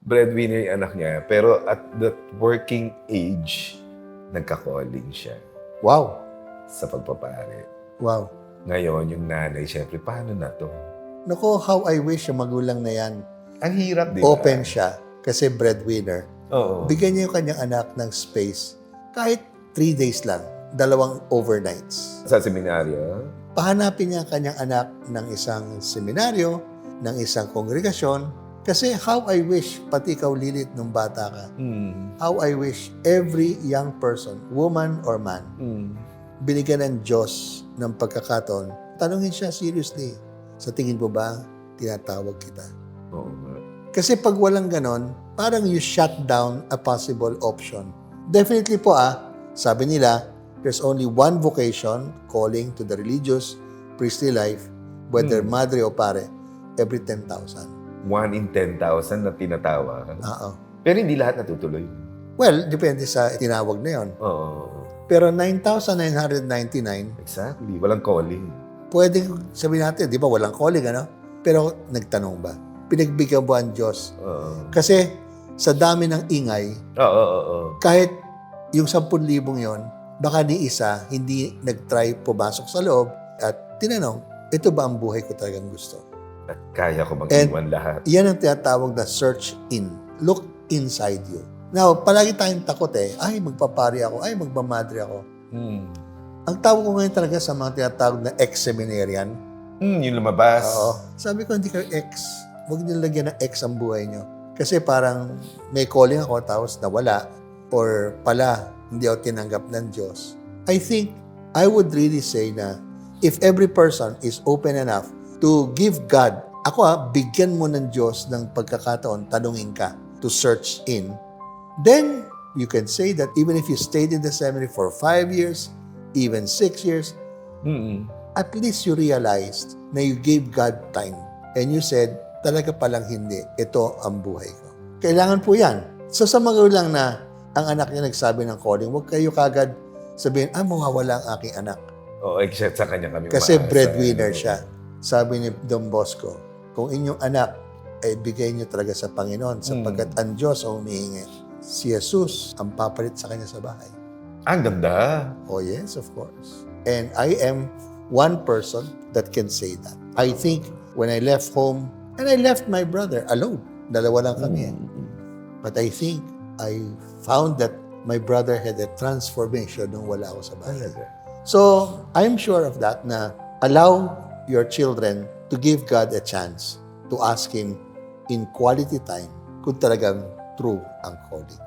breadwinner yung anak niya. Pero at that working age, nagka-calling siya Wow. sa pagpapare. Wow. Ngayon, yung nanay, syempre, paano na to? Naku, how I wish yung magulang na yan. Ang hirap, di ba? Open siya kasi breadwinner. Oo. Bigyan niya yung kanyang anak ng space. Kahit 3 days lang, 2 overnights. Sa seminaryo, Pahanapin niya ang kanyang anak ng isang seminaryo, ng isang kongregasyon. Kasi how I wish, pati ikaw Lilit nung bata ka, how I wish every young person, woman or man, binigyan ng Diyos ng pagkakataon, tanungin siya seriously, sa tingin mo ba, tinatawag kita? oo nga. Kasi pag walang ganon, parang you shut down a possible option. Definitely po sabi nila, there's only one vocation calling to the religious, priestly life, whether madre o pare, every 10,000. 1 in 10,000 na tinatawag. Oo. Pero hindi lahat natutuloy. Well, depende sa tinawag na yon. Oo. Pero 9,999, Exactly. Walang calling. pwede sabihin natin, di ba, walang calling, ano? Pero nagtanong ba? Pinagbigyan ba ang Diyos? Oo. Kasi sa dami ng ingay, Oo. kahit yung 10,000 yon, baka ni isa hindi nag-try pumasok sa loob at tinanong, ito ba ang buhay ko talagang gusto? At kaya ko mag-iwan lahat. Yan ang tinatawag na search in. Look inside you. Now, palagi tayong takot ay magpapari ako, ay magmamadre ako. Ang tawag ko ngayon talaga sa mga tinatawag na ex-seminarian. Yung lumabas. Oo. Sabi ko, hindi kayo ex. Huwag niyo lagyan ng ex ang buhay niyo. Kasi parang may calling ako tapos nawala or pala hindi ako tinanggap ng Diyos. I think I would really say na if every person is open enough to give God, ako bigyan mo ng Diyos ng pagkakataon, tanungin ka, to search in, then you can say that even if you stayed in the seminary for 5 years, even 6 years, at least you realized na you gave God time. And you said, talaga palang hindi, ito ang buhay ko. Kailangan po yan. So sa magulang na ang anak niya nagsabi ng calling, huwag kayo kagad sabihin, mawawala ang aking anak. Oo, except sa kanya kami Kasi umaasa. breadwinner siya. Sabi ni Don Bosco, kung inyong anak ay bigay niyo talaga sa Panginoon sapagkat ang Diyos ang humihingi. Si Jesus ang papalit sa kanya sa bahay. Ang ganda. Oh yes, of course. And I am one person that can say that. I think when I left home, and I left my brother alone. Dalawa lang kami. But I think I found that my brother had a transformation nung wala ako sa bahay. Talaga. So, I'm sure of that na allow your children to give God a chance to ask Him in quality time kung talagang true ang calling.